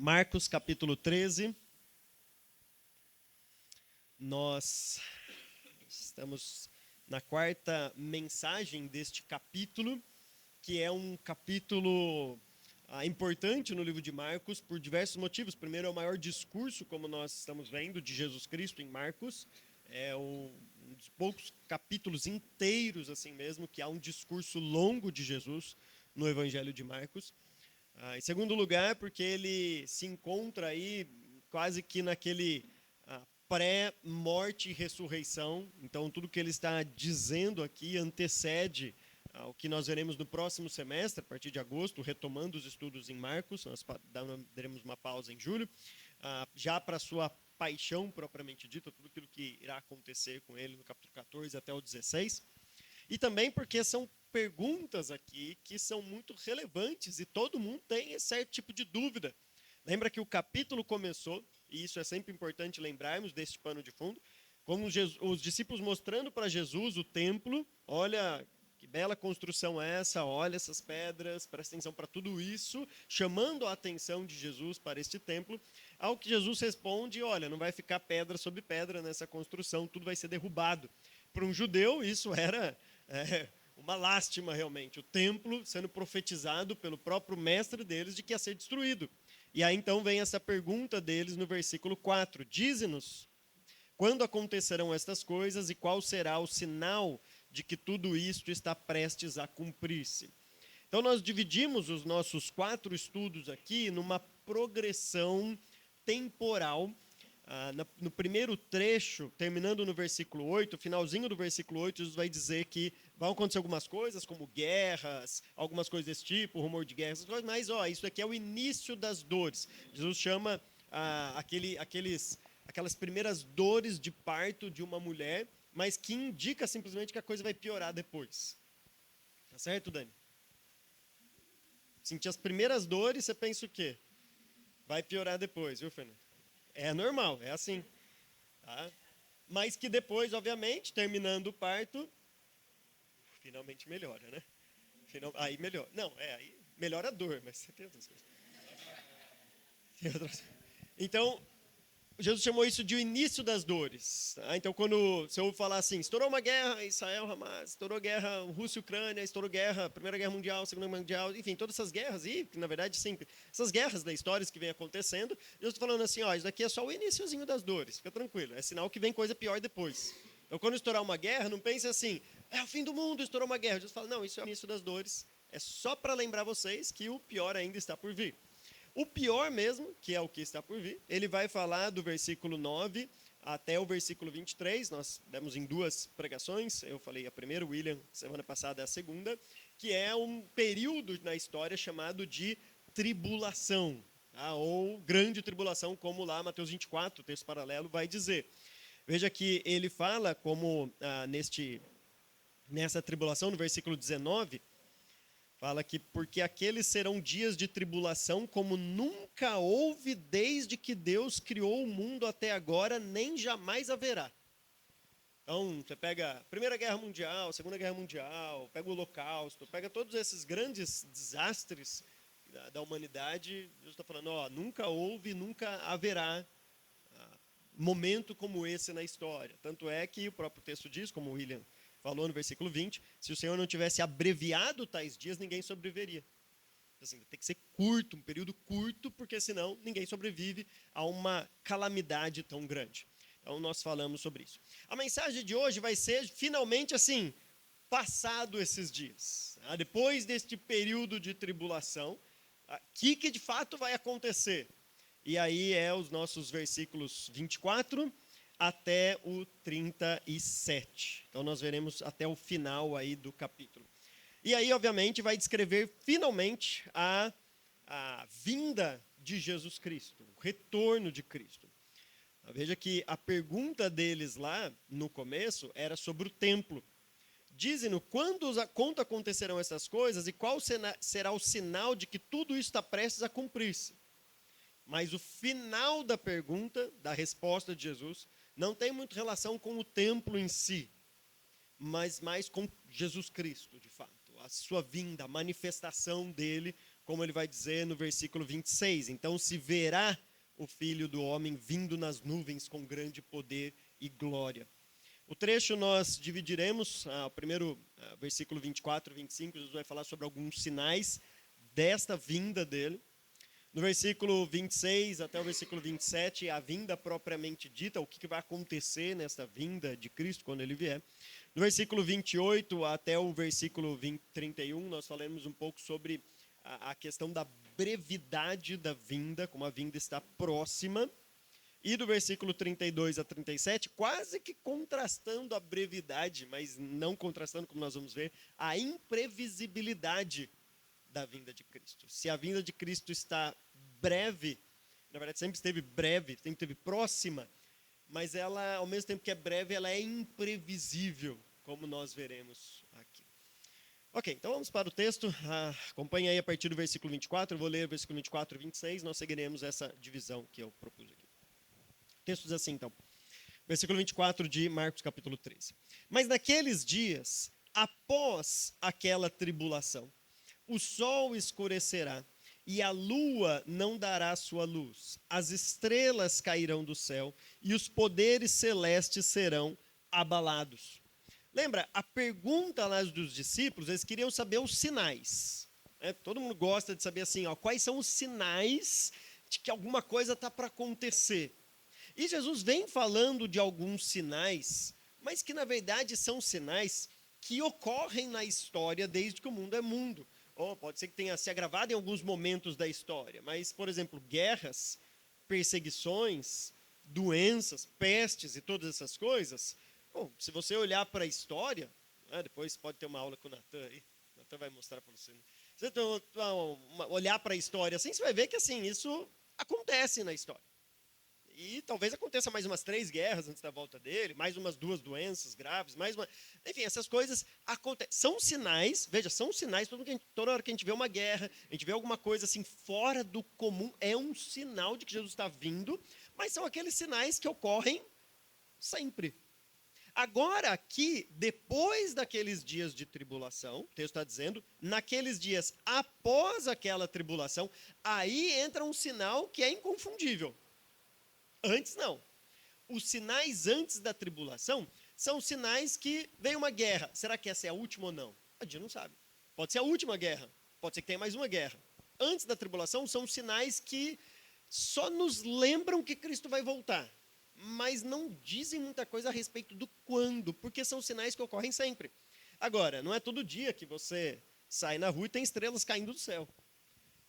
Marcos capítulo 13. Nós estamos na quarta mensagem deste capítulo, que é um capítulo importante no livro de Marcos por diversos motivos. Primeiro, é o maior discurso, como nós estamos vendo, de Jesus Cristo em Marcos. É um dos poucos capítulos inteiros, assim mesmo, que há um discurso longo de Jesus no Evangelho de Marcos. Em segundo lugar, porque ele se encontra aí quase que naquele pré-morte e ressurreição. Então, tudo que ele está dizendo aqui antecede o que nós veremos no próximo semestre, a partir de agosto, retomando os estudos em Marcos. Nós daremos uma pausa em julho, já para a sua paixão propriamente dita, tudo aquilo que irá acontecer com ele no capítulo 14 até o 16. E também porque são perguntas aqui que são muito relevantes e todo mundo tem esse certo tipo de dúvida. Lembra que o capítulo começou, e isso é sempre importante lembrarmos desse pano de fundo, como os discípulos mostrando para Jesus o templo. Olha que bela construção é essa, olha essas pedras, presta atenção para tudo isso, chamando a atenção de Jesus para este templo, ao que Jesus responde: olha, não vai ficar pedra sobre pedra nessa construção, tudo vai ser derrubado. Para um judeu isso era uma lástima realmente, o templo sendo profetizado pelo próprio mestre deles de que ia ser destruído. E aí então vem essa pergunta deles no versículo 4, dize-nos quando acontecerão estas coisas e qual será o sinal de que tudo isto está prestes a cumprir-se. Então nós dividimos os nossos 4 estudos aqui numa progressão temporal. No primeiro trecho, terminando no versículo 8, finalzinho do versículo 8, Jesus vai dizer que vão acontecer algumas coisas, como guerras, algumas coisas desse tipo, rumor de guerras, mas isso aqui é o início das dores. Jesus chama aquelas primeiras dores de parto de uma mulher, mas que indica simplesmente que a coisa vai piorar depois. Tá certo, Dani? Sentir as primeiras dores, você pensa o quê? Vai piorar depois, viu, Fernando? É normal, é assim. Tá? Mas que depois, obviamente, terminando o parto, finalmente melhora, né? Aí melhora. Não, aí melhora a dor, mas você tem outras coisas. Então, Jesus chamou isso de o início das dores. Tá? Então, quando você ouve falar assim, estourou uma guerra, Israel, Hamas, estourou guerra, Rússia e Ucrânia, estourou guerra, Primeira Guerra Mundial, Segunda Guerra Mundial, enfim, todas essas guerras, e na verdade, sim, essas guerras da história que vem acontecendo, Jesus está falando assim, isso daqui é só o iniciozinho das dores, fica tranquilo, é sinal que vem coisa pior depois. Então, quando estourar uma guerra, não pense assim, é o fim do mundo, estourou uma guerra. Jesus fala, não, isso é o início das dores, é só para lembrar vocês que o pior ainda está por vir. O pior mesmo, que é o que está por vir, ele vai falar do versículo 9 até o versículo 23, nós demos em 2 pregações, eu falei a primeira, o William, semana passada, a segunda, que é um período na história chamado de tribulação, ou grande tribulação, como lá Mateus 24, o texto paralelo, vai dizer. Veja que ele fala como nessa tribulação, no versículo 19, fala que porque aqueles serão dias de tribulação como nunca houve desde que Deus criou o mundo até agora, nem jamais haverá. Então, você pega a Primeira Guerra Mundial, a Segunda Guerra Mundial, pega o Holocausto, pega todos esses grandes desastres da humanidade, Deus está falando, nunca houve, nunca haverá momento como esse na história. Tanto é que o próprio texto diz, como o William falou no versículo 20, se o Senhor não tivesse abreviado tais dias, ninguém sobreviveria. Assim, tem que ser curto, um período curto, porque senão ninguém sobrevive a uma calamidade tão grande. Então nós falamos sobre isso. A mensagem de hoje vai ser, finalmente, assim, passado esses dias. Depois deste período de tribulação, o que de fato vai acontecer? E aí os nossos versículos 24 até o 37. Então nós veremos até o final aí do capítulo. E aí, obviamente, vai descrever finalmente a vinda de Jesus Cristo, o retorno de Cristo. Veja que a pergunta deles lá no começo era sobre o templo. Dizem-no, quando acontecerão essas coisas e qual será o sinal de que tudo isso está prestes a cumprir-se? Mas o final da pergunta, da resposta de Jesus, não tem muito relação com o templo em si, mas mais com Jesus Cristo, de fato. A sua vinda, a manifestação dele como ele vai dizer no versículo 26. Então se verá o Filho do Homem vindo nas nuvens com grande poder e glória. O trecho nós dividiremos, o primeiro versículo 24 e 25, Jesus vai falar sobre alguns sinais desta vinda dele. No versículo 26 até o versículo 27, a vinda propriamente dita, o que vai acontecer nesta vinda de Cristo quando ele vier. No versículo 28 até o versículo 31, nós falaremos um pouco sobre a questão da brevidade da vinda, como a vinda está próxima. E do versículo 32 a 37, quase que contrastando a brevidade, mas não contrastando, como nós vamos ver, a imprevisibilidade da vinda de Cristo. Se a vinda de Cristo está breve, na verdade sempre esteve breve, sempre esteve próxima, mas ela, ao mesmo tempo que é breve, ela é imprevisível, como nós veremos aqui. Ok, então vamos para o texto. Acompanhe aí a partir do versículo 24, eu vou ler o versículo 24 e 26, nós seguiremos essa divisão que eu propus aqui. O texto diz assim, então, versículo 24 de Marcos capítulo 13. Mas naqueles dias, após aquela tribulação, o sol escurecerá e a lua não dará sua luz. As estrelas cairão do céu e os poderes celestes serão abalados. Lembra, a pergunta lá dos discípulos, eles queriam saber os sinais. Todo mundo gosta de saber assim, quais são os sinais de que alguma coisa está para acontecer. E Jesus vem falando de alguns sinais, mas que na verdade são sinais que ocorrem na história desde que o mundo é mundo. Ou pode ser que tenha se agravado em alguns momentos da história, mas, por exemplo, guerras, perseguições, doenças, pestes e todas essas coisas, bom, se você olhar para a história, depois pode ter uma aula com o Natan aí, o Natan vai mostrar para você. Se você olhar para a história assim, você vai ver que assim, isso acontece na história. E talvez aconteça mais umas 3 guerras antes da volta dele, mais umas 2 doenças graves, mais uma... Enfim, essas coisas acontecem. São sinais, veja, são sinais, toda hora que a gente vê uma guerra, a gente vê alguma coisa assim fora do comum, é um sinal de que Jesus está vindo, mas são aqueles sinais que ocorrem sempre. Agora aqui, depois daqueles dias de tribulação, o texto está dizendo, naqueles dias após aquela tribulação, aí entra um sinal que é inconfundível. Antes não. Os sinais antes da tribulação são sinais que vem uma guerra. Será que essa é a última ou não? A gente não sabe. Pode ser a última guerra. Pode ser que tenha mais uma guerra. Antes da tribulação são sinais que só nos lembram que Cristo vai voltar, mas não dizem muita coisa a respeito do quando, porque são sinais que ocorrem sempre. Agora, não é todo dia que você sai na rua e tem estrelas caindo do céu.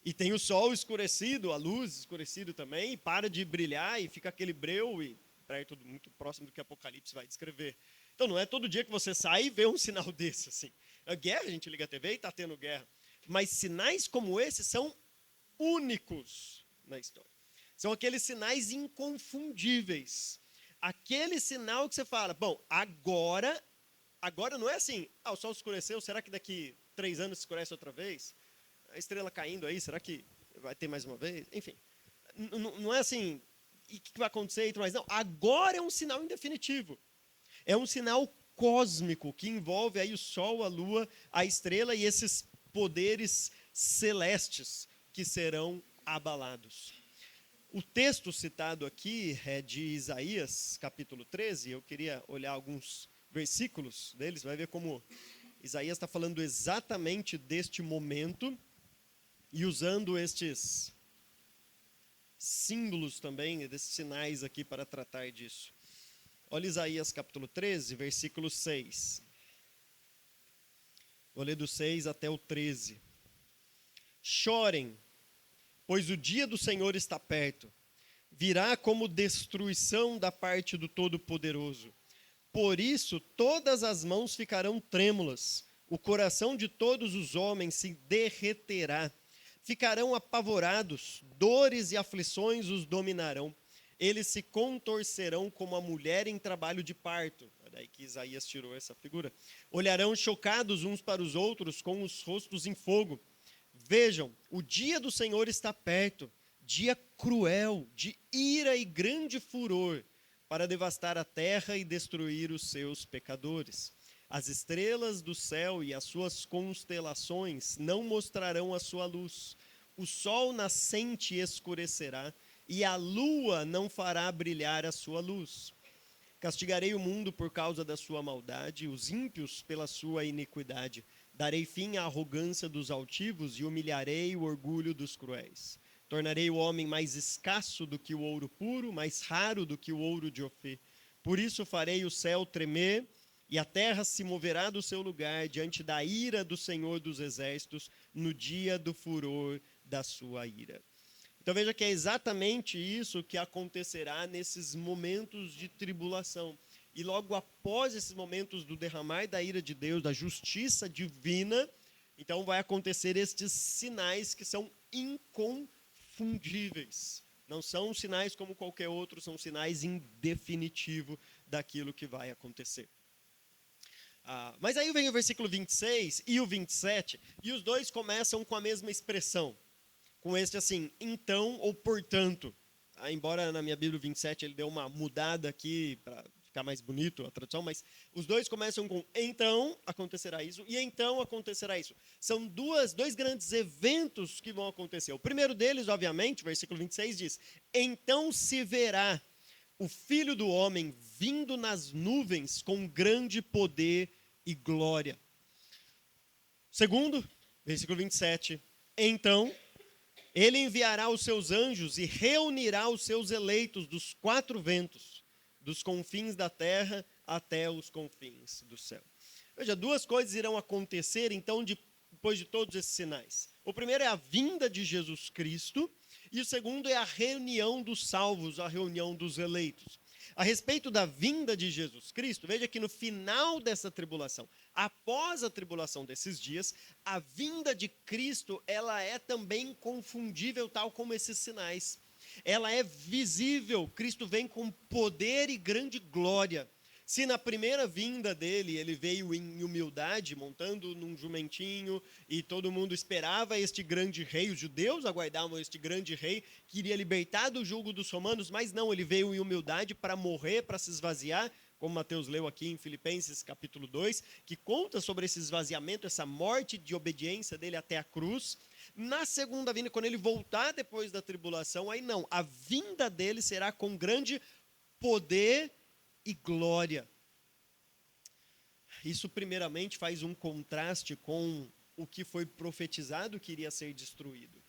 E tem o sol escurecido, a luz escurecida também, e para de brilhar e fica aquele breu, e perto, muito próximo do que Apocalipse vai descrever. Então não é todo dia que você sai e vê um sinal desse. Assim. A guerra, a gente liga a TV e está tendo guerra. Mas sinais como esses são únicos na história. São aqueles sinais inconfundíveis. Aquele sinal que você fala, bom, agora não é assim, o sol escureceu, será que daqui 3 anos escurece outra vez? A estrela caindo aí, será que vai ter mais uma vez? Enfim, não é assim, e o que vai acontecer e tudo mais. Não, agora é um sinal indefinitivo. É um sinal cósmico que envolve aí o sol, a lua, a estrela e esses poderes celestes que serão abalados. O texto citado aqui é de Isaías, capítulo 13. Eu queria olhar alguns versículos deles, vai ver como Isaías está falando exatamente deste momento e usando estes símbolos também, desses sinais aqui para tratar disso. Olha Isaías capítulo 13, versículo 6. Vou ler do 6 até o 13. Chorem, pois o dia do Senhor está perto. Virá como destruição da parte do Todo-Poderoso. Por isso, todas as mãos ficarão trêmulas. O coração de todos os homens se derreterá. Ficarão apavorados, dores e aflições os dominarão. Eles se contorcerão como a mulher em trabalho de parto. É daí que Isaías tirou essa figura. Olharão chocados uns para os outros, com os rostos em fogo. Vejam, o dia do Senhor está perto, dia cruel, de ira e grande furor, para devastar a terra e destruir os seus pecadores. As estrelas do céu e as suas constelações não mostrarão a sua luz. o sol nascente escurecerá, e a lua não fará brilhar a sua luz. Castigarei o mundo por causa da sua maldade, os ímpios pela sua iniquidade. Darei fim à arrogância dos altivos e humilharei o orgulho dos cruéis. Tornarei o homem mais escasso do que o ouro puro, mais raro do que o ouro de Ofir. Por isso farei o céu tremer e a terra se moverá do seu lugar diante da ira do Senhor dos Exércitos, no dia do furor da sua ira. Então veja que é exatamente isso que acontecerá nesses momentos de tribulação. E logo após esses momentos do derramar da ira de Deus, da justiça divina, então vai acontecer estes sinais que são inconfundíveis. Não são sinais como qualquer outro, são sinais em definitivo daquilo que vai acontecer. Mas aí vem o versículo 26 e o 27, e os dois começam com a mesma expressão. Com este assim, então ou portanto. Embora na minha Bíblia 27 ele deu uma mudada aqui para ficar mais bonito a tradução, mas os dois começam com então acontecerá isso e então acontecerá isso. São dois grandes eventos que vão acontecer. O primeiro deles, obviamente, versículo 26 diz: então se verá o Filho do Homem vindo nas nuvens com grande poder e glória. Segundo, versículo 27, então ele enviará os seus anjos e reunirá os seus eleitos dos quatro ventos, dos confins da terra até os confins do céu. Veja, duas coisas irão acontecer, então, depois de todos esses sinais. O primeiro é a vinda de Jesus Cristo, e o segundo é a reunião dos salvos, a reunião dos eleitos. A respeito da vinda de Jesus Cristo, veja que no final dessa tribulação, após a tribulação desses dias, a vinda de Cristo, ela é também confundível, tal como esses sinais. Ela é visível, Cristo vem com poder e grande glória. Se na primeira vinda dele, ele veio em humildade, montando num jumentinho, e todo mundo esperava este grande rei, os judeus aguardavam este grande rei, que iria libertar do jugo dos romanos, mas não, ele veio em humildade para morrer, para se esvaziar, como Mateus leu aqui em Filipenses capítulo 2, que conta sobre esse esvaziamento, essa morte de obediência dele até a cruz. Na segunda vinda, quando ele voltar depois da tribulação, aí não, a vinda dele será com grande poder e glória. Isso primeiramente faz um contraste com o que foi profetizado que iria ser destruído,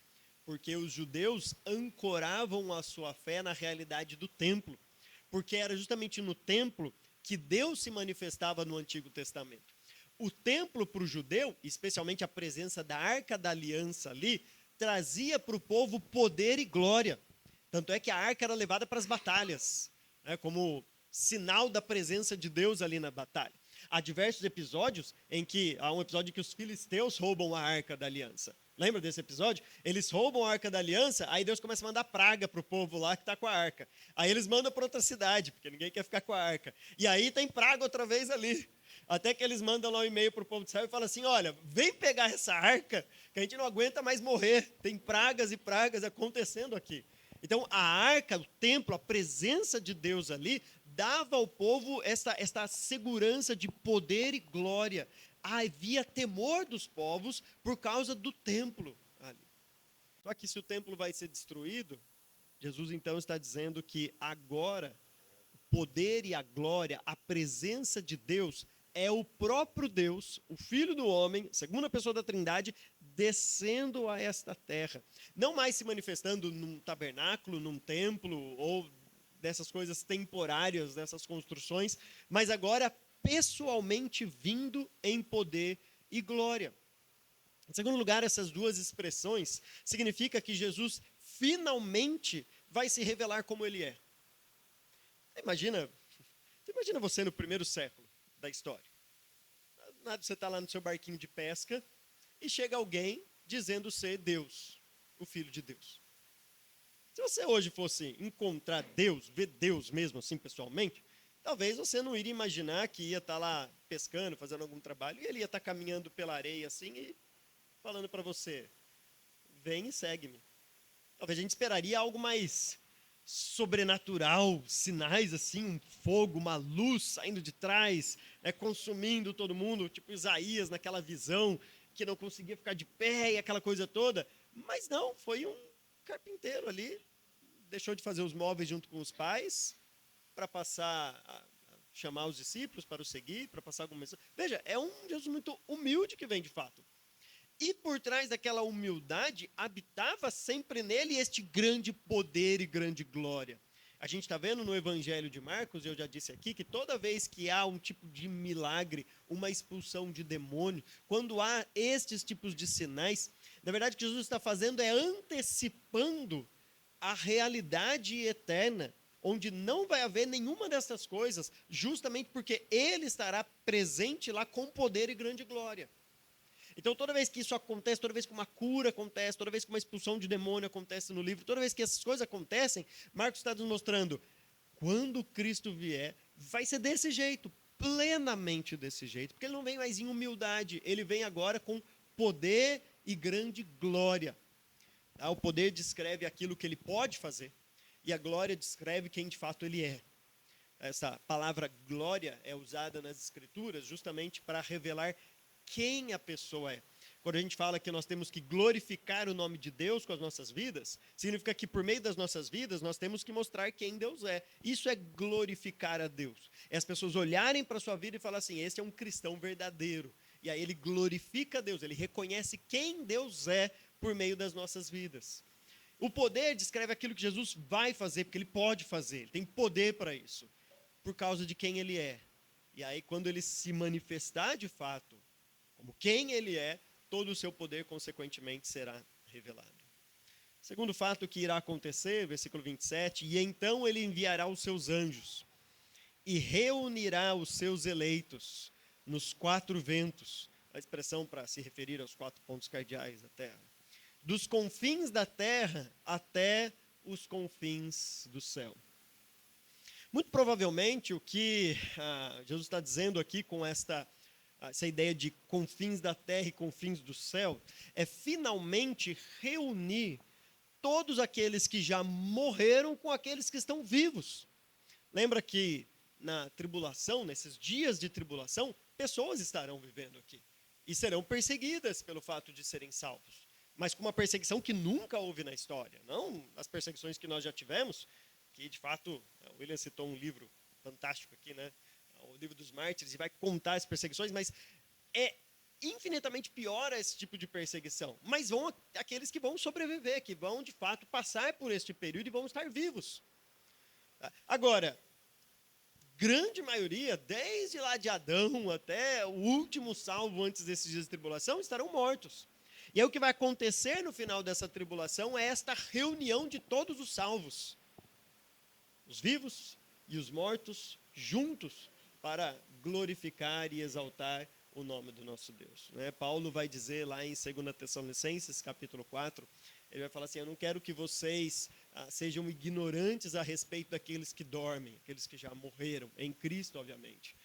porque os judeus ancoravam a sua fé na realidade do templo, porque era justamente no templo que Deus se manifestava no Antigo Testamento. O templo para o judeu, especialmente a presença da Arca da Aliança ali, trazia para o povo poder e glória. Tanto é que a arca era levada para as batalhas, né, como sinal da presença de Deus ali na batalha. Há diversos episódios há um episódio em que os filisteus roubam a Arca da Aliança. Lembra desse episódio? Eles roubam a Arca da Aliança, aí Deus começa a mandar praga para o povo lá que está com a arca. Aí eles mandam para outra cidade, porque ninguém quer ficar com a arca. E aí tem praga outra vez ali. Até que eles mandam lá um e-mail para o povo de Israel e falam assim, olha, vem pegar essa arca, que a gente não aguenta mais morrer. Tem pragas e pragas acontecendo aqui. Então a arca, o templo, a presença de Deus ali, dava ao povo esta segurança de poder e glória. Havia temor dos povos por causa do templo ali. Só que se o templo vai ser destruído, Jesus então está dizendo que agora o poder e a glória, a presença de Deus é o próprio Deus, o Filho do Homem, segunda pessoa da Trindade, descendo a esta terra. Não mais se manifestando num tabernáculo, num templo ou dessas coisas temporárias, dessas construções, mas agora pessoalmente vindo em poder e glória. Em segundo lugar, essas duas expressões significam que Jesus finalmente vai se revelar como ele é. Imagina você no primeiro século da história. Você está lá no seu barquinho de pesca e chega alguém dizendo ser Deus, o Filho de Deus. Se você hoje fosse encontrar Deus, ver Deus mesmo assim pessoalmente, talvez você não iria imaginar que ia estar lá pescando, fazendo algum trabalho, e ele ia estar caminhando pela areia assim e falando para você, vem e segue-me. Talvez a gente esperaria algo mais sobrenatural, sinais assim, um fogo, uma luz saindo de trás, consumindo todo mundo, tipo Isaías naquela visão, que não conseguia ficar de pé e aquela coisa toda. Mas não, foi um carpinteiro ali, deixou de fazer os móveis junto com os pais, para passar chamar os discípulos para o seguir, para passar alguma mensagem. Veja, é um Jesus muito humilde que vem de fato. E por trás daquela humildade, habitava sempre nele este grande poder e grande glória. A gente está vendo no Evangelho de Marcos, eu já disse aqui, que toda vez que há um tipo de milagre, uma expulsão de demônio, quando há estes tipos de sinais, na verdade o que Jesus está fazendo é antecipando a realidade eterna, onde não vai haver nenhuma dessas coisas, justamente porque ele estará presente lá com poder e grande glória. Então, toda vez que isso acontece, toda vez que uma cura acontece, toda vez que uma expulsão de demônio acontece no livro, toda vez que essas coisas acontecem, Marcos está nos mostrando, quando Cristo vier, vai ser desse jeito, plenamente desse jeito, porque ele não vem mais em humildade, ele vem agora com poder e grande glória. O poder descreve aquilo que ele pode fazer, e a glória descreve quem de fato ele é. Essa palavra glória é usada nas Escrituras justamente para revelar quem a pessoa é. Quando a gente fala que nós temos que glorificar o nome de Deus com as nossas vidas, significa que por meio das nossas vidas nós temos que mostrar quem Deus é. Isso é glorificar a Deus. É as pessoas olharem para a sua vida e falar assim, esse é um cristão verdadeiro. E aí ele glorifica a Deus, ele reconhece quem Deus é por meio das nossas vidas. O poder descreve aquilo que Jesus vai fazer, porque ele pode fazer, ele tem poder para isso, por causa de quem ele é. E aí quando ele se manifestar de fato, como quem ele é, todo o seu poder, consequentemente, será revelado. Segundo fato que irá acontecer, versículo 27, e então ele enviará os seus anjos e reunirá os seus eleitos nos quatro ventos, a expressão para se referir aos 4 pontos cardeais da terra, dos confins da terra até os confins do céu. Muito provavelmente, o que Jesus está dizendo aqui com essa ideia de confins da terra e confins do céu, é finalmente reunir todos aqueles que já morreram com aqueles que estão vivos. Lembra que na tribulação, nesses dias de tribulação, pessoas estarão vivendo aqui e serão perseguidas pelo fato de serem salvos. Mas com uma perseguição que nunca houve na história, não as perseguições que nós já tivemos, que de fato, o William citou um livro fantástico aqui, né? O livro dos mártires, e vai contar as perseguições, mas é infinitamente pior esse tipo de perseguição. Mas vão aqueles que vão sobreviver, que vão, de fato, passar por este período e vão estar vivos. Agora, grande maioria, desde lá de Adão até o último salvo antes desses dias de tribulação, estarão mortos. E aí o que vai acontecer no final dessa tribulação é esta reunião de todos os salvos. Os vivos e os mortos juntos, para glorificar e exaltar o nome do nosso Deus. Paulo vai dizer lá em 2 Tessalonicenses, capítulo 4, ele vai falar assim, eu não quero que vocês sejam ignorantes a respeito daqueles que dormem, aqueles que já morreram, em Cristo, obviamente.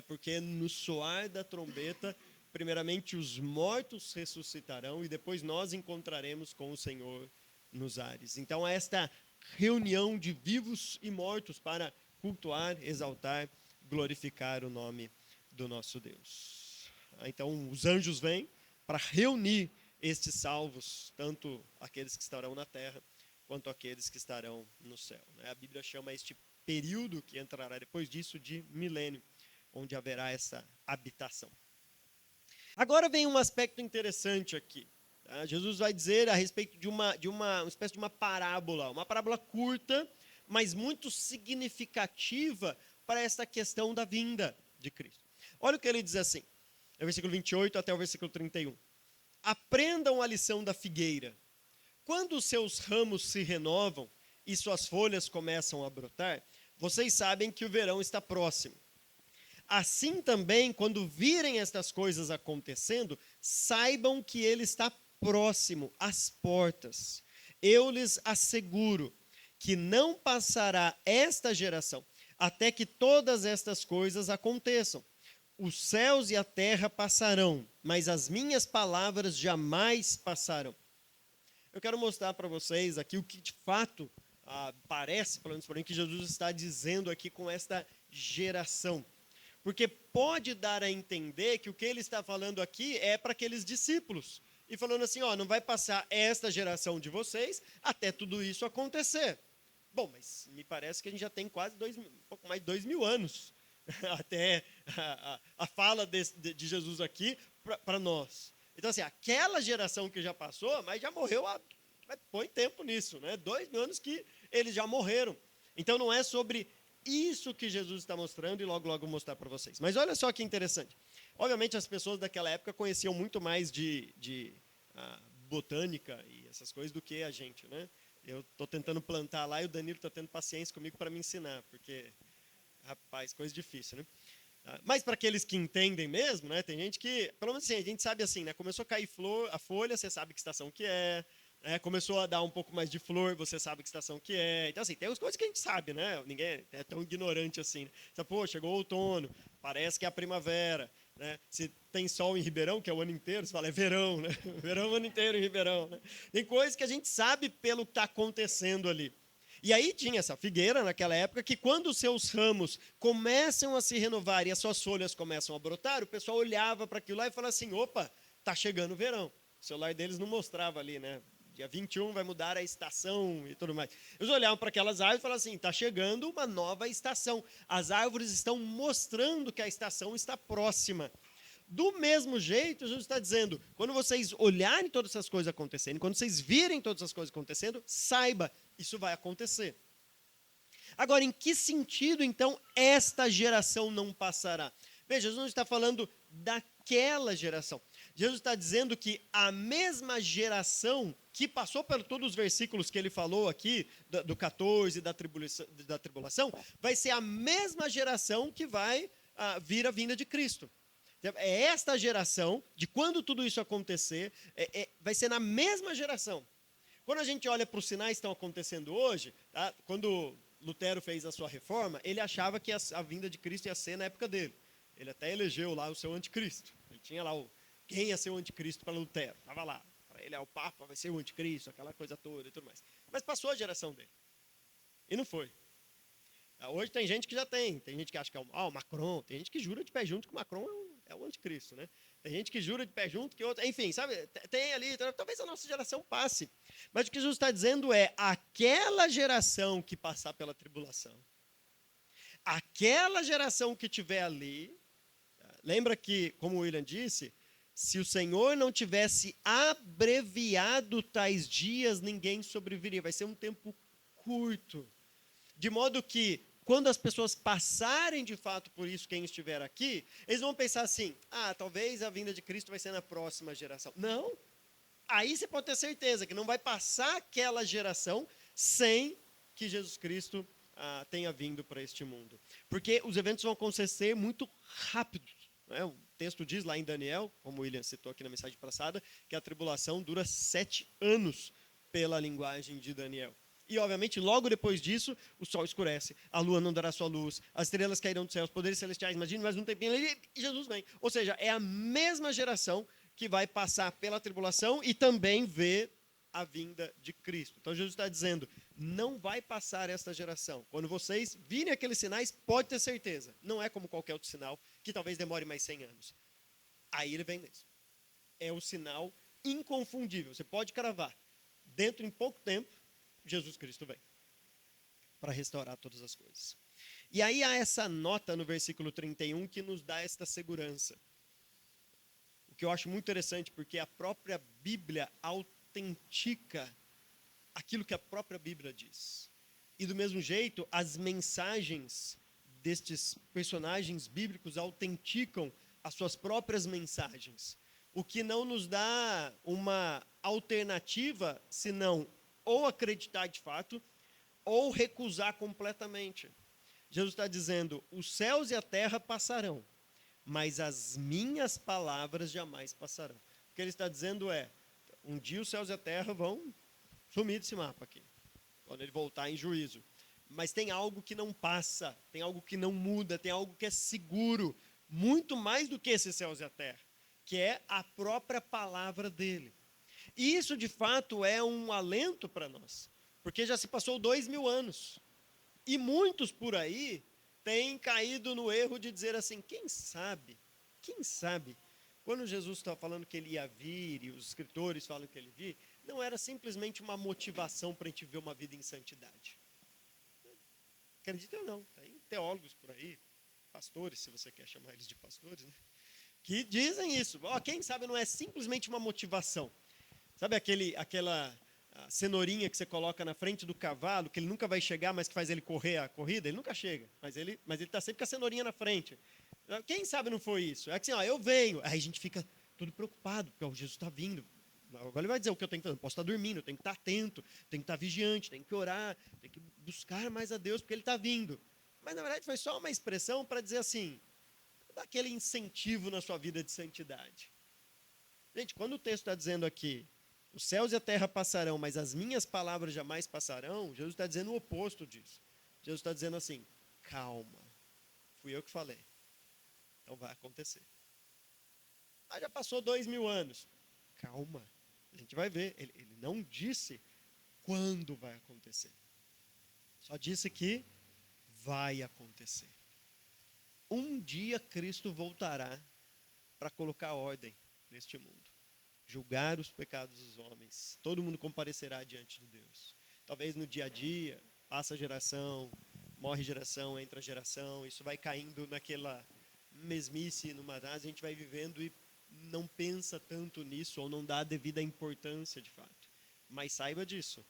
Porque no soar da trombeta, primeiramente os mortos ressuscitarão e depois nós encontraremos com o Senhor nos ares. Então, esta reunião de vivos e mortos para cultuar, exaltar, glorificar o nome do nosso Deus. Então, os anjos vêm para reunir estes salvos, tanto aqueles que estarão na terra, quanto aqueles que estarão no céu. A Bíblia chama este período que entrará depois disso de milênio, onde haverá essa habitação. Agora vem um aspecto interessante aqui. Jesus vai dizer a respeito de uma espécie de uma parábola curta, mas muito significativa para essa questão da vinda de Cristo. Olha o que ele diz assim, no versículo 28 até o versículo 31. Aprendam a lição da figueira. Quando os seus ramos se renovam e suas folhas começam a brotar, vocês sabem que o verão está próximo. Assim também, quando virem estas coisas acontecendo, saibam que ele está próximo, às portas. Eu lhes asseguro que não passará esta geração até que todas estas coisas aconteçam. Os céus e a terra passarão, mas as minhas palavras jamais passarão. Eu quero mostrar para vocês aqui o que de fato parece, pelo menos por mim, que Jesus está dizendo aqui com esta geração. Porque pode dar a entender que o que ele está falando aqui é para aqueles discípulos. e falando assim, ó, não vai passar esta geração de vocês até tudo isso acontecer. Bom, mas me parece que a gente já tem quase um pouco mais de 2.000 anos até a fala de Jesus aqui para nós. Então, assim, aquela geração que já passou, mas já morreu põe tempo nisso, né? 2.000 anos que eles já morreram. Então, não é sobre isso que Jesus está mostrando e logo, logo vou mostrar para vocês. Mas olha só que interessante. Obviamente, as pessoas daquela época conheciam muito mais de botânica e essas coisas do que a gente, né? Eu estou tentando plantar lá e o Danilo está tendo paciência comigo para me ensinar, porque, rapaz, coisa difícil, né? Mas para aqueles que entendem mesmo, né? Tem gente que, pelo menos assim, a gente sabe assim, né? Começou a cair a folha, você sabe que estação que é. Começou a dar um pouco mais de flor, você sabe que estação que é. Então, assim, tem as coisas que a gente sabe, né? Ninguém é tão ignorante assim. Né? Pô, chegou o outono, parece que é a primavera. Né? Se tem sol em Ribeirão, que é o ano inteiro, você fala, é verão, né? Verão o ano inteiro em Ribeirão. Né? Tem coisas que a gente sabe pelo que está acontecendo ali. E aí tinha essa figueira naquela época que quando os seus ramos começam a se renovar e as suas folhas começam a brotar, o pessoal olhava para aquilo lá e falava assim, opa, está chegando o verão. O celular deles não mostrava ali, né? Dia 21 vai mudar a estação e tudo mais. Eles olhavam para aquelas árvores e falavam assim, está chegando uma nova estação. As árvores estão mostrando que a estação está próxima. Do mesmo jeito, Jesus está dizendo, quando vocês olharem todas essas coisas acontecendo, quando vocês virem todas essas coisas acontecendo, saiba, isso vai acontecer. Agora, em que sentido, então, esta geração não passará? Veja, Jesus não está falando daquela geração. Jesus está dizendo que a mesma geração que passou por todos os versículos que ele falou aqui, do 14, da tribulação, vai ser a mesma geração que vai vir a vinda de Cristo. É esta geração, de quando tudo isso acontecer, vai ser na mesma geração. Quando a gente olha para os sinais que estão acontecendo hoje, tá? Quando Lutero fez a sua reforma, ele achava que a vinda de Cristo ia ser na época dele. Ele até elegeu lá o seu anticristo. Ele tinha lá quem ia ser o anticristo para Lutero. Estava lá. Para ele, o Papa vai ser o anticristo, aquela coisa toda e tudo mais. Mas passou a geração dele. E não foi. Hoje tem gente que já tem. Tem gente que acha que é o Macron. Tem gente que jura de pé junto que o Macron é o anticristo, né? Tem gente que jura de pé junto que outro... Enfim, sabe? Tem ali... Talvez a nossa geração passe. Mas o que Jesus está dizendo é aquela geração que passar pela tribulação, aquela geração que estiver ali... Lembra que, como o William disse, se o Senhor não tivesse abreviado tais dias, ninguém sobreviveria. Vai ser um tempo curto. De modo que, quando as pessoas passarem de fato por isso, quem estiver aqui, eles vão pensar assim, talvez a vinda de Cristo vai ser na próxima geração. Não. Aí você pode ter certeza que não vai passar aquela geração sem que Jesus Cristo tenha vindo para este mundo. Porque os eventos vão acontecer muito rápidos. Né? O texto diz lá em Daniel, como o William citou aqui na mensagem passada, que a tribulação dura 7 anos pela linguagem de Daniel. E, obviamente, logo depois disso, o sol escurece, a lua não dará sua luz, as estrelas cairão do céu, os poderes celestiais, imagine, mais um tempinho, e Jesus vem. Ou seja, é a mesma geração que vai passar pela tribulação e também ver a vinda de Cristo. Então, Jesus está dizendo, não vai passar esta geração. Quando vocês virem aqueles sinais, pode ter certeza, não é como qualquer outro sinal, que talvez demore mais 100 anos. Aí ele vem mesmo. É o sinal inconfundível, você pode cravar. Dentro em pouco tempo, Jesus Cristo vem para restaurar todas as coisas. E aí há essa nota no versículo 31 que nos dá esta segurança. O que eu acho muito interessante, porque a própria Bíblia autentica aquilo que a própria Bíblia diz. E do mesmo jeito, as mensagens destes personagens bíblicos autenticam as suas próprias mensagens. O que não nos dá uma alternativa, senão ou acreditar de fato, ou recusar completamente. Jesus está dizendo, os céus e a terra passarão, mas as minhas palavras jamais passarão. O que ele está dizendo é, um dia os céus e a terra vão sumir desse mapa aqui, quando ele voltar em juízo. Mas tem algo que não passa, tem algo que não muda, tem algo que é seguro, muito mais do que esses céus e a terra, que é a própria palavra dele. E isso, de fato, é um alento para nós, porque já se passou 2.000 anos. E muitos por aí têm caído no erro de dizer assim, quem sabe, quando Jesus está falando que ele ia vir, e os escritores falam que ele vir, não era simplesmente uma motivação para a gente ver uma vida em santidade. Acredita ou não, tem teólogos por aí, pastores, se você quer chamar eles de pastores, né? Que dizem isso. Quem sabe não é simplesmente uma motivação. Sabe aquela cenourinha que você coloca na frente do cavalo, que ele nunca vai chegar, mas que faz ele correr a corrida? Ele nunca chega, mas ele está sempre com a cenourinha na frente. Quem sabe não foi isso? É que assim, eu venho. Aí a gente fica tudo preocupado, porque Jesus está vindo. Agora ele vai dizer o que eu tenho que fazer. Eu posso estar dormindo, eu tenho que estar atento, tenho que estar vigiante, tenho que orar, tenho que buscar mais a Deus, porque ele está vindo. Mas na verdade foi só uma expressão para dizer assim, dá aquele incentivo na sua vida de santidade. Gente, quando o texto está dizendo aqui, os céus e a terra passarão, mas as minhas palavras jamais passarão, Jesus está dizendo o oposto disso. Jesus está dizendo assim, calma, fui eu que falei. Então vai acontecer. Mas já passou 2000 anos. Calma, a gente vai ver. Ele não disse quando vai acontecer. Só disse que vai acontecer. Um dia Cristo voltará para colocar ordem neste mundo. Julgar os pecados dos homens. Todo mundo comparecerá diante de Deus. Talvez no dia a dia, passa geração, morre geração, entra geração. Isso vai caindo naquela mesmice, numa a gente vai vivendo e não pensa tanto nisso, ou não dá a devida importância de fato. Mas saiba disso.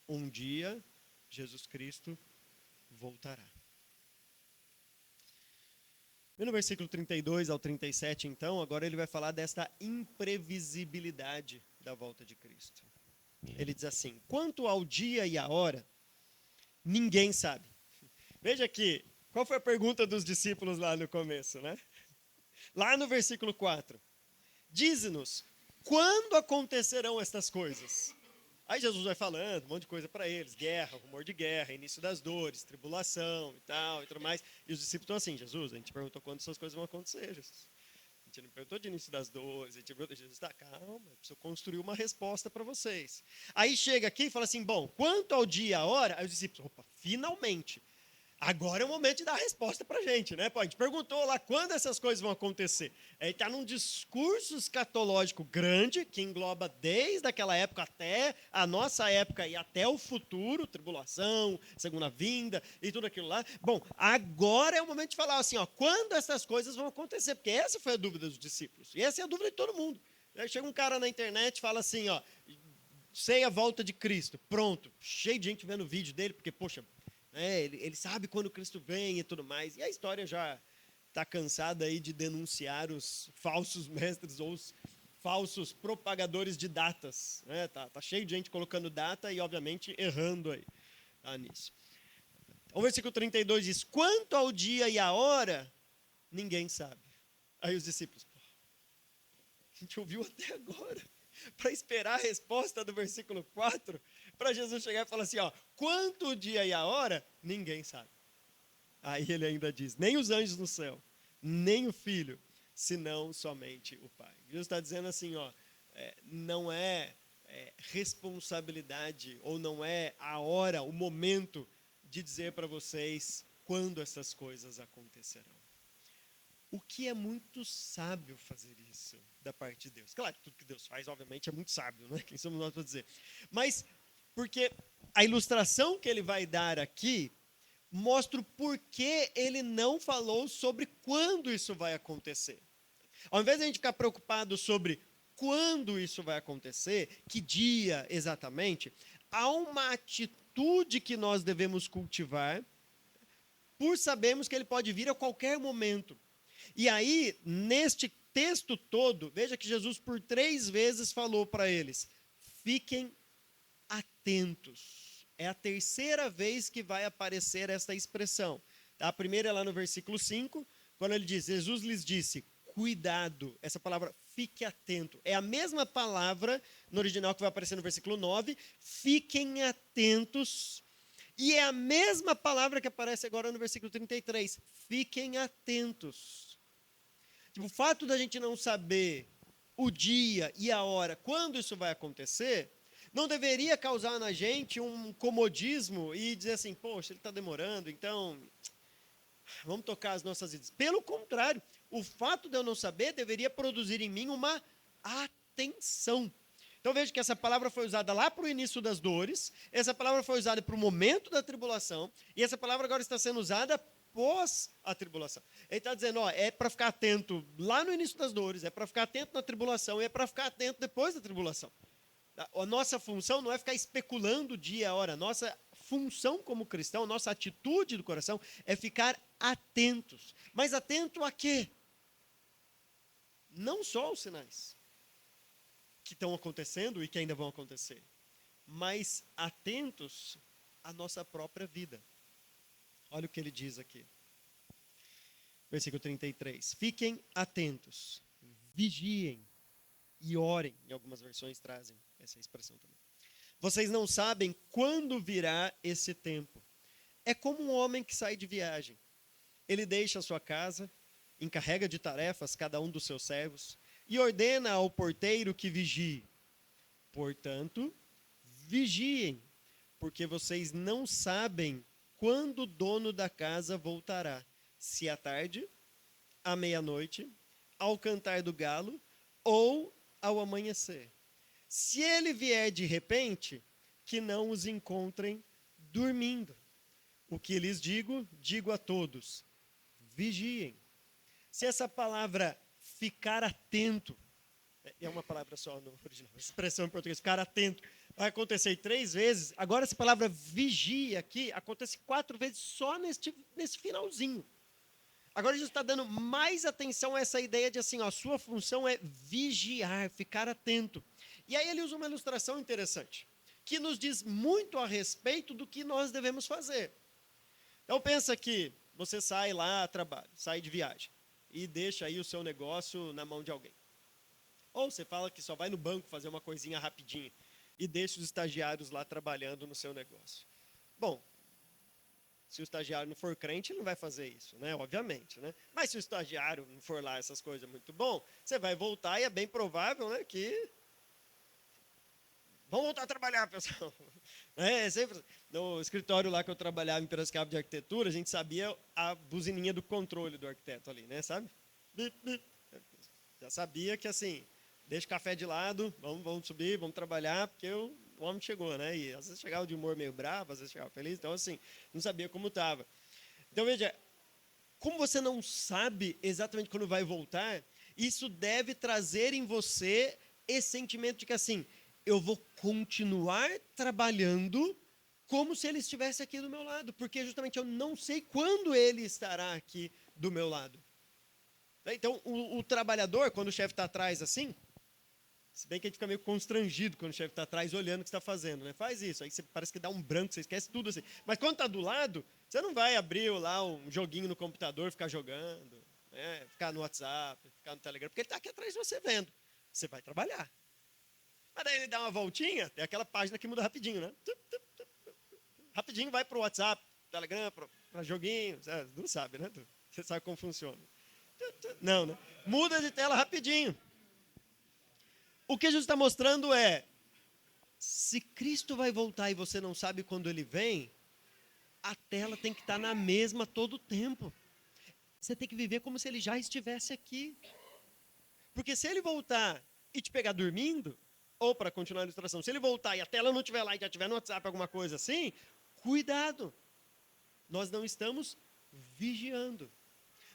Um dia, Jesus Cristo voltará. E no versículo 32 ao 37, então, agora ele vai falar desta imprevisibilidade da volta de Cristo. Ele diz assim, quanto ao dia e a hora, ninguém sabe. Veja aqui, qual foi a pergunta dos discípulos lá no começo, né? Lá no versículo 4. Dize-nos, quando acontecerão estas coisas? Aí Jesus vai falando um monte de coisa para eles, guerra, rumor de guerra, início das dores, tribulação e tal, e tudo mais. E os discípulos estão assim, Jesus, a gente perguntou quando essas coisas vão acontecer, Jesus. A gente não perguntou de início das dores, a gente perguntou, Jesus, tá, calma, eu preciso construir uma resposta para vocês. Aí chega aqui e fala assim, bom, quanto ao dia e a hora, aí os discípulos, opa, finalmente, agora é o momento de dar a resposta para a gente, né? Pô, a gente perguntou lá quando essas coisas vão acontecer. Ele está num discurso escatológico grande, que engloba desde aquela época até a nossa época e até o futuro, tribulação, segunda vinda e tudo aquilo lá. Bom, agora é o momento de falar assim, ó, quando essas coisas vão acontecer, porque essa foi a dúvida dos discípulos, e essa é a dúvida de todo mundo. Aí chega um cara na internet e fala assim, ó, sei a volta de Cristo, pronto, cheio de gente vendo o vídeo dele, porque, poxa, ele sabe quando Cristo vem e tudo mais. E a história já está cansada aí de denunciar os falsos mestres ou os falsos propagadores de datas. Tá cheio de gente colocando data e, obviamente, errando aí nisso. O versículo 32 diz, quanto ao dia e a hora, ninguém sabe. Aí os discípulos, a gente ouviu até agora, para esperar a resposta do versículo 4, para Jesus chegar e falar assim, ó, quanto o dia e a hora, ninguém sabe. Aí ele ainda diz, nem os anjos no céu, nem o Filho, senão somente o Pai. Jesus está dizendo assim, ó, não é responsabilidade, ou não é a hora, o momento de dizer para vocês quando essas coisas acontecerão. O que é muito sábio fazer isso da parte de Deus. Claro, tudo que Deus faz, obviamente, é muito sábio, né? Quem somos nós para dizer? Mas, porque a ilustração que ele vai dar aqui mostra o porquê ele não falou sobre quando isso vai acontecer. Ao invés de a gente ficar preocupado sobre quando isso vai acontecer, que dia exatamente, há uma atitude que nós devemos cultivar por sabermos que ele pode vir a qualquer momento. E aí, neste texto todo, veja que Jesus por 3 vezes falou para eles, fiquem atentos. É a terceira vez que vai aparecer esta expressão. A primeira é lá no versículo 5, quando ele diz, Jesus lhes disse, cuidado. Essa palavra, fique atento. É a mesma palavra no original que vai aparecer no versículo 9, fiquem atentos. E é a mesma palavra que aparece agora no versículo 33, fiquem atentos. Tipo, o fato da gente não saber o dia e a hora, quando isso vai acontecer, não deveria causar na gente um comodismo e dizer assim, poxa, ele está demorando, então vamos tocar as nossas vidas. Pelo contrário, o fato de eu não saber deveria produzir em mim uma atenção. Então veja que essa palavra foi usada lá para o início das dores, essa palavra foi usada para o momento da tribulação, e essa palavra agora está sendo usada pós a tribulação. Ele está dizendo, ó, é para ficar atento lá no início das dores, é para ficar atento na tribulação, e é para ficar atento depois da tribulação. A nossa função não é ficar especulando o dia e a hora, nossa função como cristão, nossa atitude do coração é ficar atentos. Mas atento a quê? Não só aos sinais que estão acontecendo e que ainda vão acontecer, mas atentos à nossa própria vida. Olha o que ele diz aqui. Versículo 33. Fiquem atentos, vigiem e orem. Em algumas versões trazem essa expressão também. Vocês não sabem quando virá esse tempo. É como um homem que sai de viagem. Ele deixa a sua casa, encarrega de tarefas cada um dos seus servos e ordena ao porteiro que vigie. Portanto, vigiem, porque vocês não sabem quando o dono da casa voltará. Se à tarde, à meia-noite, ao cantar do galo ou ao amanhecer. Se ele vier de repente, que não os encontrem dormindo. O que lhes digo, digo a todos: vigiem. Se essa palavra ficar atento, é uma palavra só no original, expressão em português, ficar atento, vai acontecer 3 vezes. Agora essa palavra vigia aqui acontece 4 vezes só nesse finalzinho. Agora Jesus está dando mais atenção a essa ideia de assim, ó, a sua função é vigiar, ficar atento. E aí ele usa uma ilustração interessante, que nos diz muito a respeito do que nós devemos fazer. Então pensa que você sai lá a trabalho, sai de viagem, e deixa aí o seu negócio na mão de alguém. Ou você fala que só vai no banco fazer uma coisinha rapidinho, e deixa os estagiários lá trabalhando no seu negócio. Bom, se o estagiário não for crente, ele não vai fazer isso, né? Obviamente, né? Mas se o estagiário não for lá essas coisas muito bom, você vai voltar e é bem provável, né, que vão voltar a trabalhar, pessoal. Sempre no escritório lá que eu trabalhava em Piracicaba de arquitetura, a gente sabia a buzininha do controle do arquiteto ali, né? Sabe? Bip, bip. Já sabia que assim, deixa o café de lado, vamos subir, vamos trabalhar, porque o homem chegou, né? E às vezes chegava de humor meio bravo, às vezes chegava feliz, então assim, não sabia como estava. Então veja, como você não sabe exatamente quando vai voltar, isso deve trazer em você esse sentimento de que assim, eu vou continuar trabalhando como se ele estivesse aqui do meu lado, porque justamente eu não sei quando ele estará aqui do meu lado. Então, o trabalhador, quando o chefe está atrás assim, se bem que a gente fica meio constrangido quando o chefe está atrás olhando o que você está fazendo, né? Faz isso, aí você parece que dá um branco, você esquece tudo assim. Mas quando está do lado, você não vai abrir lá um joguinho no computador, ficar jogando, né? Ficar no WhatsApp, ficar no Telegram, porque ele está aqui atrás de você vendo. Você vai trabalhar. Mas daí ele dá uma voltinha, tem aquela página que muda rapidinho, né? Rapidinho vai para o WhatsApp, Telegram, para joguinho, não sabe, né? Você sabe como funciona. Não, né? Muda de tela rapidinho. O que Jesus está mostrando é, se Cristo vai voltar e você não sabe quando ele vem, a tela tem que estar na mesma todo o tempo. Você tem que viver como se ele já estivesse aqui. Porque se ele voltar e te pegar dormindo, ou para continuar a ilustração, se ele voltar e a tela não estiver lá e já estiver no WhatsApp, alguma coisa assim, cuidado. Nós não estamos vigiando.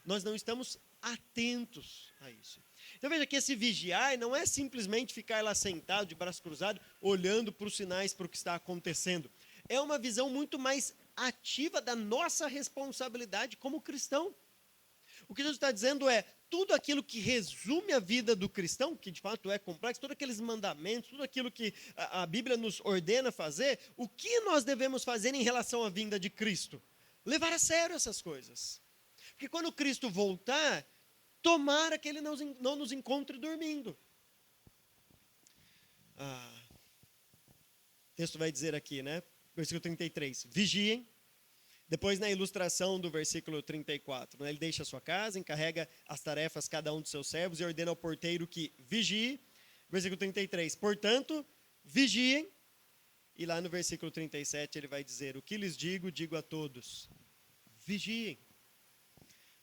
Nós não estamos atentos a isso. Então veja que esse vigiar não é simplesmente ficar lá sentado, de braço cruzado, olhando para os sinais, para o que está acontecendo. É uma visão muito mais ativa da nossa responsabilidade como cristão. O que Jesus está dizendo é, tudo aquilo que resume a vida do cristão, que de fato é complexo, todos aqueles mandamentos, tudo aquilo que a Bíblia nos ordena fazer, o que nós devemos fazer em relação à vinda de Cristo? Levar a sério essas coisas. Porque quando Cristo voltar, tomara que ele não nos encontre dormindo. O texto vai dizer aqui, né? Versículo 33. Vigiem. Depois, na ilustração do versículo 34, né? Ele deixa a sua casa, encarrega as tarefas cada um dos seus servos e ordena ao porteiro que vigie. Versículo 33. Portanto, vigiem. E lá no versículo 37 ele vai dizer, o que lhes digo, digo a todos. Vigiem.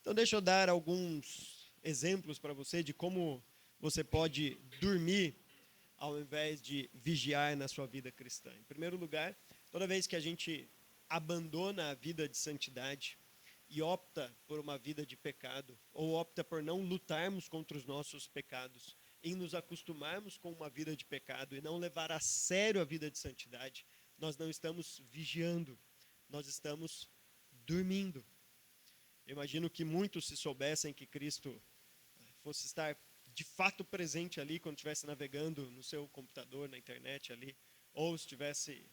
Então, deixa eu dar alguns exemplos para você de como você pode dormir ao invés de vigiar na sua vida cristã. Em primeiro lugar, toda vez que a gente abandona a vida de santidade e opta por uma vida de pecado, ou opta por não lutarmos contra os nossos pecados, em nos acostumarmos com uma vida de pecado e não levar a sério a vida de santidade, nós não estamos vigiando, nós estamos dormindo. Eu imagino que muitos, se soubessem que Cristo fosse estar de fato presente ali quando estivesse navegando no seu computador, na internet ali, ou estivesse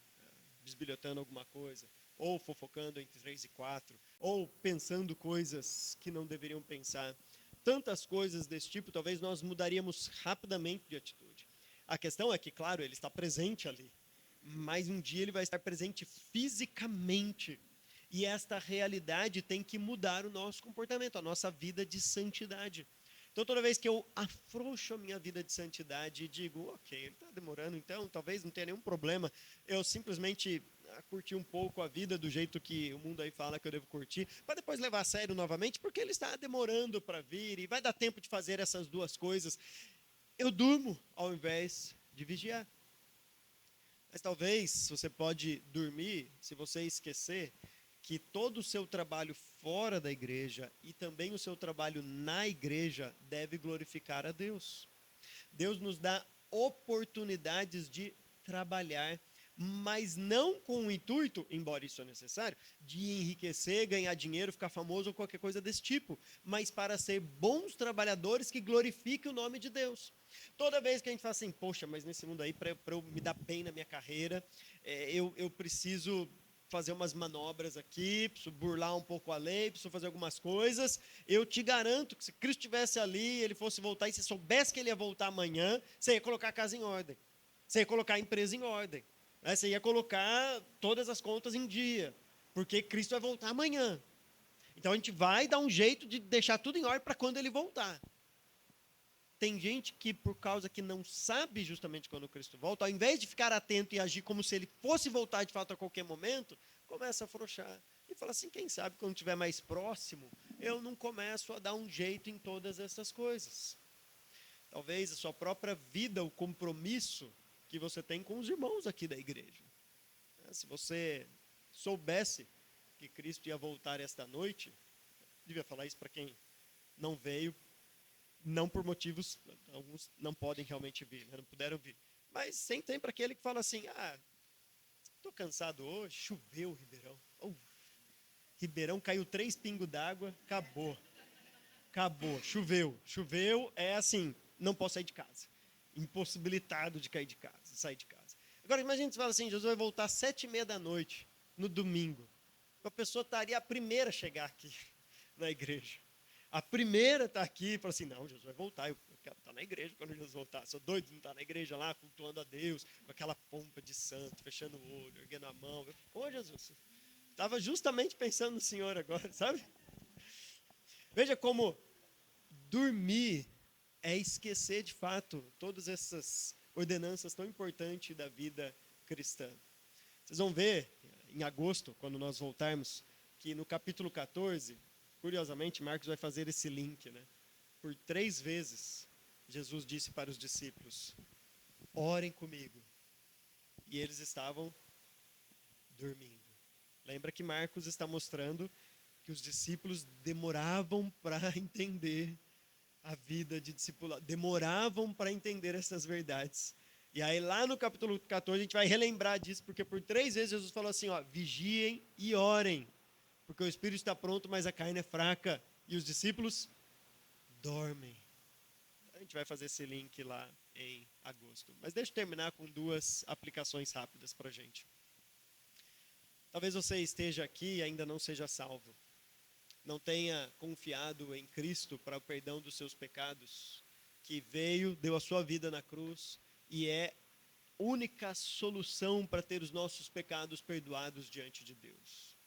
bisbilhotando alguma coisa, ou fofocando entre 3 e 4, ou pensando coisas que não deveriam pensar. Tantas coisas desse tipo, talvez nós mudaríamos rapidamente de atitude. A questão é que, claro, ele está presente ali, mas um dia ele vai estar presente fisicamente. E esta realidade tem que mudar o nosso comportamento, a nossa vida de santidade. Então, toda vez que eu afrouxo a minha vida de santidade e digo, ok, ele está demorando, então talvez não tenha nenhum problema, eu simplesmente curtir um pouco a vida do jeito que o mundo aí fala que eu devo curtir, para depois levar a sério novamente, porque ele está demorando para vir e vai dar tempo de fazer essas duas coisas. Eu durmo ao invés de vigiar. Mas talvez você pode dormir se você esquecer que todo o seu trabalho fora da igreja e também o seu trabalho na igreja deve glorificar a Deus. Deus nos dá oportunidades de trabalhar, mas não com o intuito, embora isso é necessário, de enriquecer, ganhar dinheiro, ficar famoso ou qualquer coisa desse tipo, mas para ser bons trabalhadores que glorifiquem o nome de Deus. Toda vez que a gente fala assim, poxa, mas nesse mundo aí, para eu me dar bem na minha carreira, eu preciso fazer umas manobras aqui, preciso burlar um pouco a lei, preciso fazer algumas coisas. Eu te garanto que se Cristo estivesse ali, ele fosse voltar e você soubesse que ele ia voltar amanhã, você ia colocar a casa em ordem, você ia colocar a empresa em ordem, né? Você ia colocar todas as contas em dia, porque Cristo vai voltar amanhã. Então a gente vai dar um jeito de deixar tudo em ordem para quando ele voltar. Tem gente que, por causa que não sabe justamente quando Cristo volta, ao invés de ficar atento e agir como se ele fosse voltar de fato a qualquer momento, começa a afrouxar. E fala assim, quem sabe quando estiver mais próximo, eu não começo a dar um jeito em todas essas coisas. Talvez a sua própria vida, o compromisso que você tem com os irmãos aqui da igreja. Se você soubesse que Cristo ia voltar esta noite, devia falar isso para quem não veio, não por motivos, alguns não podem realmente vir, né? Não puderam vir. Mas sem tempo para aquele que fala assim, estou cansado hoje, choveu Ribeirão. Ribeirão caiu 3 pingos d'água, acabou, choveu, é assim, não posso sair de casa. Impossibilitado de sair de casa. Agora imagine se fala assim, Jesus vai voltar às 7h30 da noite, no domingo. A pessoa estaria a primeira a chegar aqui na igreja. A primeira está aqui e fala assim, não, Jesus vai voltar, eu quero estar na igreja quando Jesus voltar. Sou doido de não estar na igreja lá, cultuando a Deus, com aquela pompa de santo, fechando o olho, erguendo a mão. Ô Jesus, estava justamente pensando no Senhor agora, sabe? Veja como dormir é esquecer de fato todas essas ordenanças tão importantes da vida cristã. Vocês vão ver, em agosto, quando nós voltarmos, que no capítulo 14... Curiosamente, Marcos vai fazer esse link, né? Por 3 vezes, Jesus disse para os discípulos, orem comigo. E eles estavam dormindo. Lembra que Marcos está mostrando que os discípulos demoravam para entender a vida de discipulado, demoravam para entender essas verdades. E aí lá no capítulo 14 a gente vai relembrar disso, porque por 3 vezes Jesus falou assim, vigiem e orem. Porque o espírito está pronto, mas a carne é fraca. E os discípulos dormem. A gente vai fazer esse link lá em agosto. Mas deixa eu terminar com 2 aplicações rápidas para a gente. Talvez você esteja aqui e ainda não seja salvo. Não tenha confiado em Cristo para o perdão dos seus pecados. Que veio, deu a sua vida na cruz e é única solução para ter os nossos pecados perdoados diante de Deus.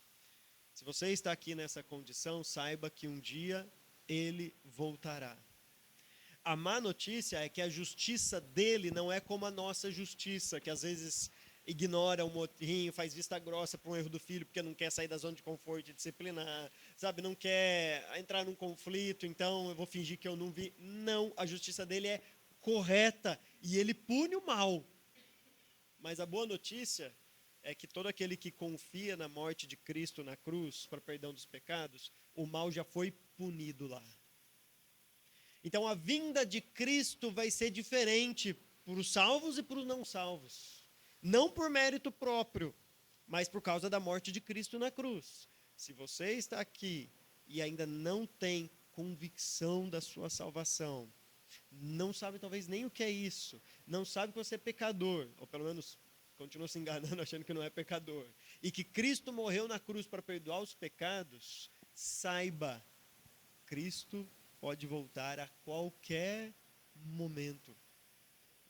Se você está aqui nessa condição, saiba que um dia ele voltará. A má notícia é que a justiça dele não é como a nossa justiça, que às vezes ignora o motinho, faz vista grossa para um erro do filho porque não quer sair da zona de conforto e disciplinar, sabe? Não quer entrar num conflito, então eu vou fingir que eu não vi. Não, a justiça dele é correta e ele pune o mal. Mas a boa notícia é que todo aquele que confia na morte de Cristo na cruz para perdão dos pecados, o mal já foi punido lá. Então a vinda de Cristo vai ser diferente para os salvos e para os não salvos. Não por mérito próprio, mas por causa da morte de Cristo na cruz. Se você está aqui e ainda não tem convicção da sua salvação, não sabe talvez nem o que é isso, não sabe que você é pecador, ou pelo menos continua se enganando achando que não é pecador, e que Cristo morreu na cruz para perdoar os pecados, saiba, Cristo pode voltar a qualquer momento.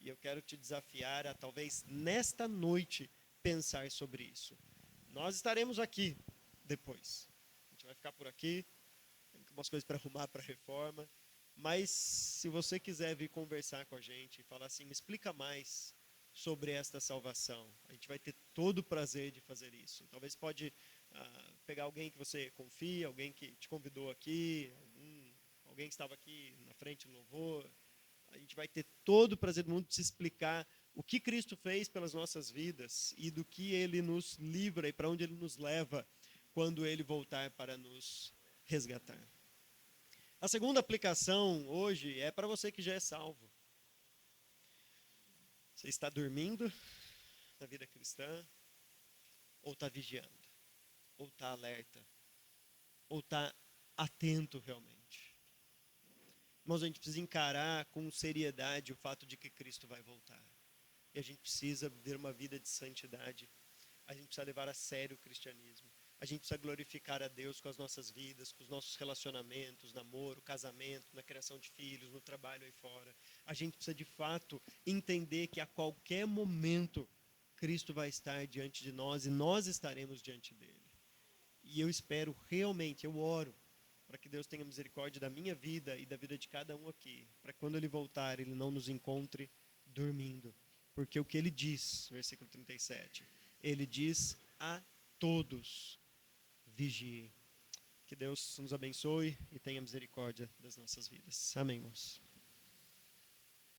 E eu quero te desafiar a talvez nesta noite pensar sobre isso. Nós estaremos aqui depois. A gente vai ficar por aqui, tem algumas coisas para arrumar para a reforma. Mas se você quiser vir conversar com a gente e falar assim, me explica mais sobre esta salvação, a gente vai ter todo o prazer de fazer isso. Talvez pode pegar alguém que você confia, alguém que te convidou aqui, alguém que estava aqui na frente no louvor. A gente vai ter todo o prazer do mundo de se explicar o que Cristo fez pelas nossas vidas e do que Ele nos livra e para onde Ele nos leva quando Ele voltar para nos resgatar. A segunda aplicação hoje é para você que já é salvo. Você está dormindo na vida cristã, ou está vigiando, ou está alerta, ou está atento realmente. Irmãos, a gente precisa encarar com seriedade o fato de que Cristo vai voltar. E a gente precisa viver uma vida de santidade. A gente precisa levar a sério o cristianismo. A gente precisa glorificar a Deus com as nossas vidas, com os nossos relacionamentos, namoro, casamento, na criação de filhos, no trabalho aí fora. A gente precisa, de fato, entender que a qualquer momento Cristo vai estar diante de nós e nós estaremos diante dele. E eu espero realmente, eu oro, para que Deus tenha misericórdia da minha vida e da vida de cada um aqui, para que quando Ele voltar, Ele não nos encontre dormindo. Porque o que Ele diz, versículo 37, Ele diz a todos, vigiem. Que Deus nos abençoe e tenha misericórdia das nossas vidas. Amém, irmãos.